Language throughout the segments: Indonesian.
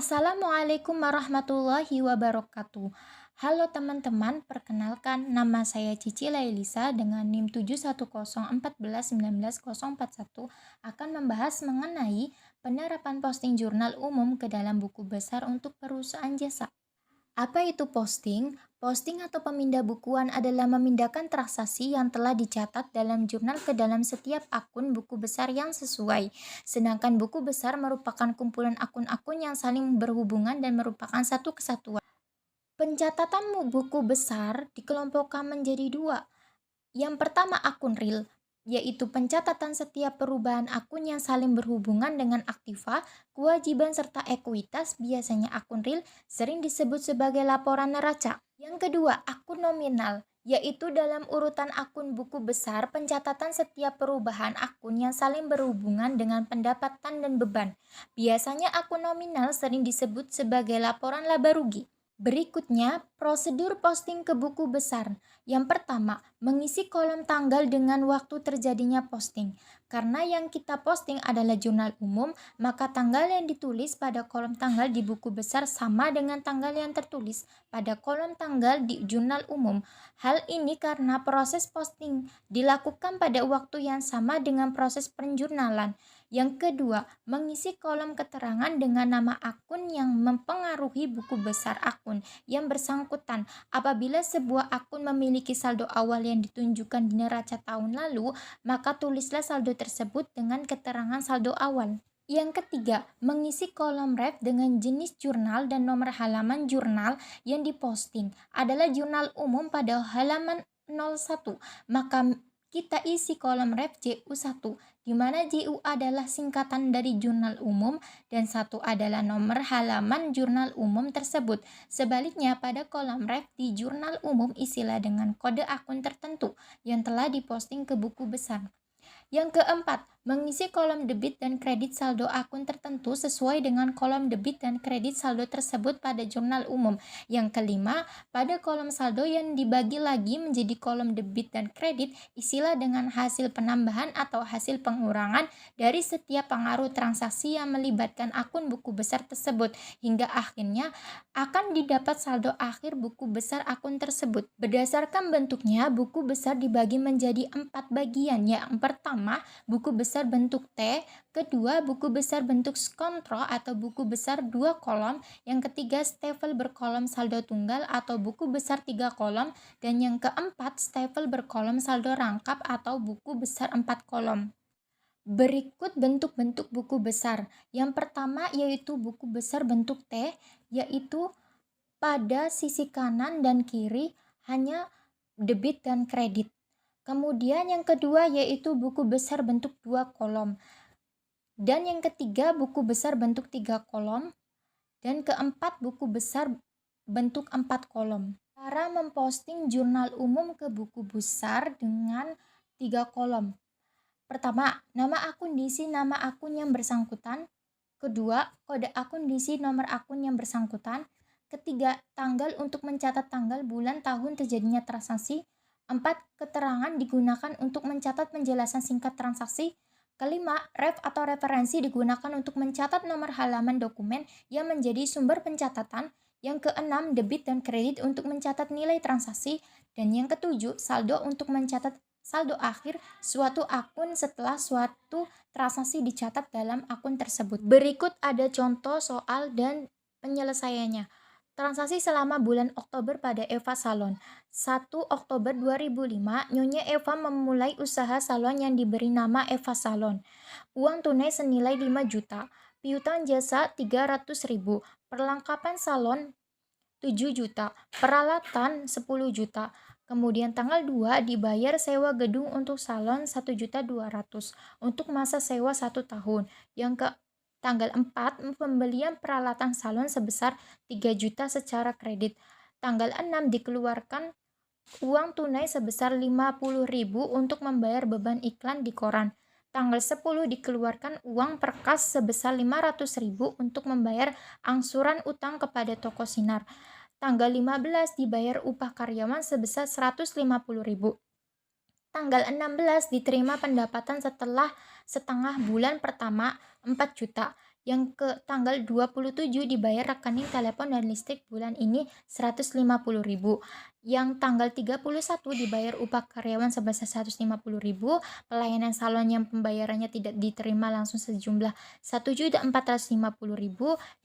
Assalamualaikum warahmatullahi wabarakatuh. Halo teman-teman, perkenalkan nama saya Cici Lailisa dengan NIM 71014119041 akan membahas mengenai penerapan posting jurnal umum ke dalam buku besar untuk perusahaan jasa. Apa itu posting? Posting atau pemindah bukuan adalah memindahkan transaksi yang telah dicatat dalam jurnal ke dalam setiap akun buku besar yang sesuai. Sedangkan buku besar merupakan kumpulan akun-akun yang saling berhubungan dan merupakan satu kesatuan. Pencatatan buku besar dikelompokkan menjadi dua. Yang pertama akun real, yaitu pencatatan setiap perubahan akun yang saling berhubungan dengan aktiva, kewajiban serta ekuitas. Biasanya akun real sering disebut sebagai laporan neraca. Yang kedua, akun nominal, yaitu dalam urutan akun buku besar pencatatan setiap perubahan akun yang saling berhubungan dengan pendapatan dan beban. Biasanya akun nominal sering disebut sebagai laporan laba rugi. Berikutnya, prosedur posting ke buku besar. Yang pertama, mengisi kolom tanggal dengan waktu terjadinya posting. Karena yang kita posting adalah jurnal umum, maka tanggal yang ditulis pada kolom tanggal di buku besar sama dengan tanggal yang tertulis pada kolom tanggal di jurnal umum. Hal ini karena proses posting dilakukan pada waktu yang sama dengan proses penjurnalan. Yang kedua, mengisi kolom keterangan dengan nama akun yang mempengaruhi buku besar akun yang bersangkutan. Apabila sebuah akun memiliki saldo awal yang ditunjukkan di neraca tahun lalu, maka tulislah saldo tersebut dengan keterangan saldo awal. Yang ketiga, mengisi kolom ref dengan jenis jurnal dan nomor halaman jurnal yang diposting. Adalah jurnal umum pada halaman 01, maka kita isi kolom ref JU1, di mana JU adalah singkatan dari jurnal umum dan 1 adalah nomor halaman jurnal umum tersebut. Sebaliknya, pada kolom ref di jurnal umum isilah dengan kode akun tertentu yang telah diposting ke buku besar. Yang keempat, mengisi kolom debit dan kredit saldo akun tertentu sesuai dengan kolom debit dan kredit saldo tersebut pada jurnal umum. Yang kelima, pada kolom saldo yang dibagi lagi menjadi kolom debit dan kredit, isilah dengan hasil penambahan atau hasil pengurangan dari setiap pengaruh transaksi yang melibatkan akun buku besar tersebut, hingga akhirnya akan didapat saldo akhir buku besar akun tersebut. Berdasarkan bentuknya, buku besar dibagi menjadi 4 bagian. Yang pertama, buku besar bentuk T, kedua, buku besar bentuk kontrol atau buku besar 2 kolom, yang ketiga, stafel berkolom saldo tunggal atau buku besar 3 kolom, dan yang keempat, stafel berkolom saldo rangkap atau buku besar 4 kolom. Berikut bentuk-bentuk buku besar. Yang pertama yaitu buku besar bentuk T, yaitu pada sisi kanan dan kiri hanya debit dan kredit. Kemudian yang kedua yaitu buku besar bentuk 2 kolom. Dan yang ketiga buku besar bentuk 3 kolom. Dan keempat buku besar bentuk 4 kolom. Cara memposting jurnal umum ke buku besar dengan 3 kolom. Pertama, nama akun diisi nama akun yang bersangkutan. Kedua, kode akun diisi nomor akun yang bersangkutan. Ketiga, tanggal untuk mencatat tanggal, bulan, tahun terjadinya transaksi. 4. Keterangan digunakan untuk mencatat penjelasan singkat transaksi. Kelima, ref atau referensi digunakan untuk mencatat nomor halaman dokumen yang menjadi sumber pencatatan. Yang keenam, debit dan kredit untuk mencatat nilai transaksi. Dan yang ketujuh, saldo untuk mencatat saldo akhir suatu akun setelah suatu transaksi dicatat dalam akun tersebut. Berikut ada contoh soal dan penyelesaiannya. Transaksi selama bulan Oktober pada Eva Salon. 1 Oktober 2005, Nyonya Eva memulai usaha salon yang diberi nama Eva Salon. Uang tunai senilai 5 juta, piutang jasa 300.000, perlengkapan salon 7 juta, peralatan 10 juta. Kemudian tanggal 2 dibayar sewa gedung untuk salon 1.200.000 untuk masa sewa 1 tahun. Yang ke Tanggal 4, pembelian peralatan salon sebesar 3 juta secara kredit. Tanggal 6 dikeluarkan uang tunai sebesar 50.000 untuk membayar beban iklan di koran. Tanggal 10 dikeluarkan uang perkas sebesar 500.000 untuk membayar angsuran utang kepada toko sinar. Tanggal 15 dibayar upah karyawan sebesar 150.000. Tanggal 16 diterima pendapatan setelah setengah bulan pertama 4 juta. Yang ke tanggal 27 dibayar rekening telepon dan listrik bulan ini 150.000. Yang tanggal 31 dibayar upah karyawan sebesar 150.000. Pelayanan salon yang pembayarannya tidak diterima langsung sejumlah 1.450.000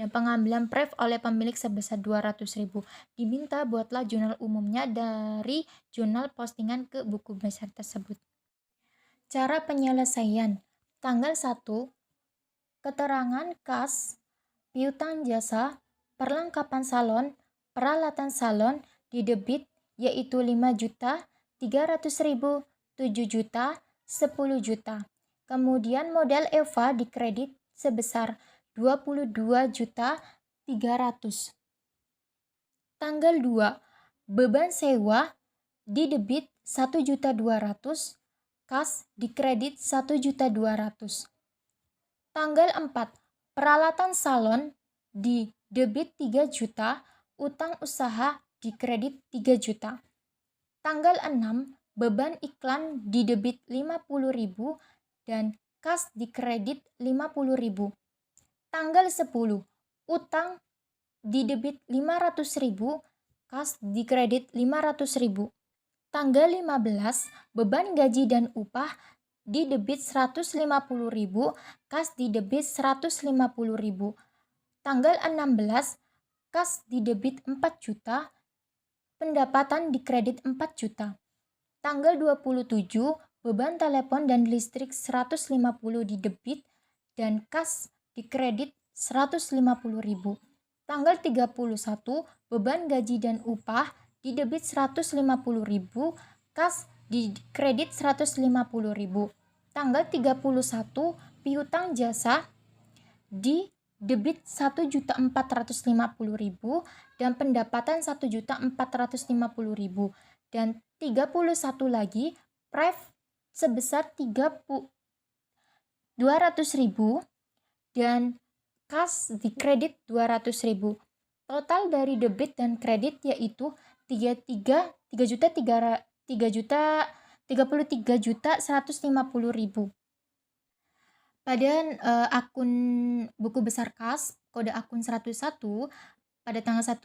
dan pengambilan pref oleh pemilik sebesar 200.000. Diminta buatlah jurnal umumnya dari jurnal postingan ke buku besar tersebut. Cara penyelesaian. Tanggal 1, keterangan kas, piutang jasa, perlengkapan salon, peralatan salon didebit yaitu 5 juta, 300.000, 7 juta, 10 juta. Kemudian modal Eva dikredit sebesar 22 juta 300. Tanggal 2, beban sewa didebit 1.200.000, kas dikredit 1.200.000. Tanggal 4, peralatan salon di debit 3 juta, utang usaha di kredit 3 juta. Tanggal 6, beban iklan di debit 50.000 dan kas di kredit 50.000. Tanggal 10, utang di debit 500.000, kas di kredit 500.000. Tanggal 15, beban gaji dan upah di debit 150.000, kas di debit 150.000. Tanggal 16, kas di debit 4 juta, pendapatan di kredit 4 juta. Tanggal 27, beban telepon dan listrik 150 di debit dan kas di kredit 150.000. Tanggal 31, beban gaji dan upah di debit 150.000, kas di kredit 150.000. Tanggal 31, piutang jasa di debit 1.450.000 dan pendapatan 1.450.000. Dan 31 lagi pref sebesar 200.000 dan kas di kredit 200.000. Total dari debit dan kredit yaitu 33.150.000. Pada akun buku besar kas, kode akun 101, pada tanggal 1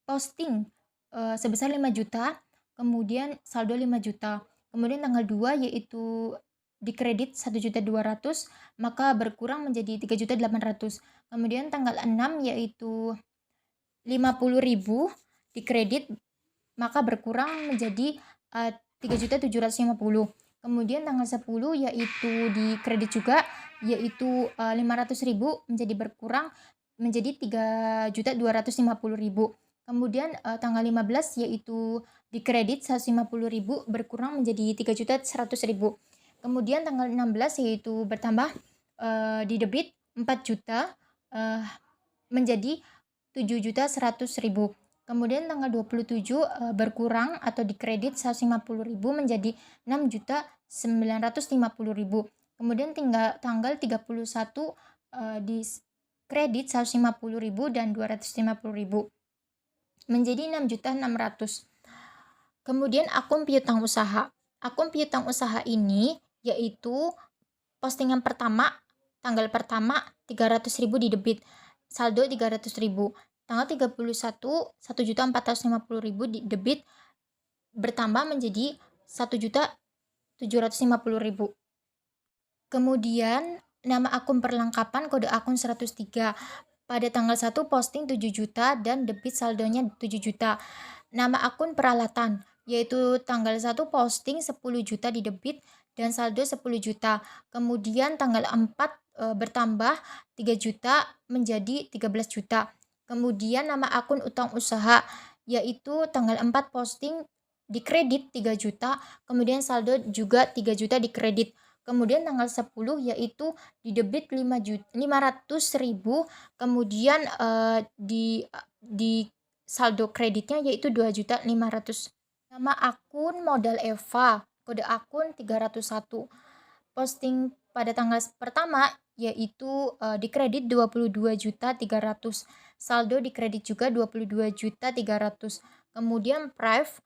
posting sebesar 5 juta, kemudian saldo 5 juta. Kemudian tanggal 2 yaitu dikredit 1.200.000, maka berkurang menjadi 3.800.000. Kemudian tanggal 6 yaitu 50.000 dikredit, maka berkurang menjadi 3.750.000. Kemudian tanggal 10 yaitu dikredit juga, yaitu 500.000 menjadi berkurang menjadi 3.250.000. Kemudian tanggal 15 yaitu dikredit 150.000 berkurang menjadi 3.100.000. Kemudian tanggal 16 yaitu bertambah di debit 4 juta menjadi 7.100.000. Kemudian tanggal 27 berkurang atau dikredit 150.000 menjadi 6.950.000. Kemudian tanggal 31 di kredit 150.000 dan 250.000 menjadi 6.600.000. Kemudian akun piutang usaha. Akun piutang usaha ini yaitu postingan pertama, tanggal pertama 300.000 di debit, saldo 300.000. Tanggal 31, 1.450.000 di debit bertambah menjadi 1.750.000. Kemudian nama akun perlengkapan kode akun 103. Pada tanggal 1 posting 7 juta dan debit saldonya 7 juta. Nama akun peralatan yaitu tanggal 1 posting 10 juta di debit dan saldo 10 juta. Kemudian tanggal 4 bertambah 3 juta menjadi 13 juta. Kemudian nama akun utang usaha yaitu tanggal 4 posting dikredit 3 juta, kemudian saldo juga 3 juta dikredit. Kemudian tanggal 10 yaitu di debit 500.000, kemudian di saldo kreditnya yaitu 2.500.000. Nama akun modal Eva, kode akun 301. Posting pada tanggal pertama yaitu dikredit 22.300.000. Saldo dikredit juga 22.300.000. Kemudian pref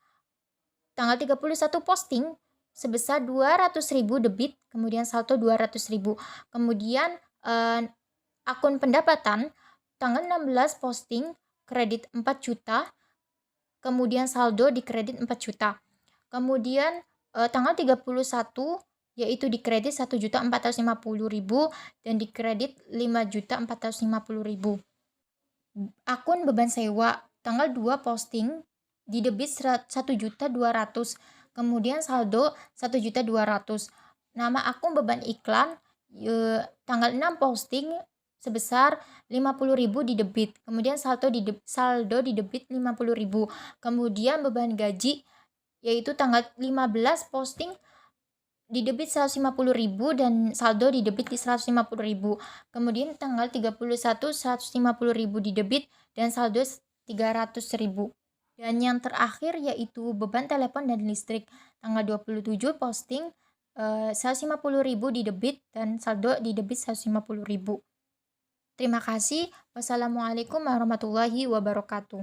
tanggal 31 posting sebesar 200.000 debit, kemudian saldo 200.000. Kemudian Akun pendapatan, tanggal 16 posting kredit 4 juta, kemudian saldo di kredit 4 juta. Kemudian tanggal 31 yaitu di kredit 1.450.000 dan di kredit 5.450.000. Akun beban sewa, tanggal 2 posting di debit 1.200.000, kemudian saldo 1.200.000. Nama akun beban iklan, tanggal 6 posting sebesar 50.000 di debit, kemudian saldo di debit 50.000. Kemudian beban gaji yaitu tanggal 15 posting di debit 150.000 dan saldo di debit di 150.000. Kemudian tanggal 31 150.000 di debit dan saldo 300.000. Dan yang terakhir yaitu beban telepon dan listrik, tanggal 27 posting 150.000 di debit dan saldo di debit 150.000. Terima kasih. Wassalamualaikum warahmatullahi wabarakatuh.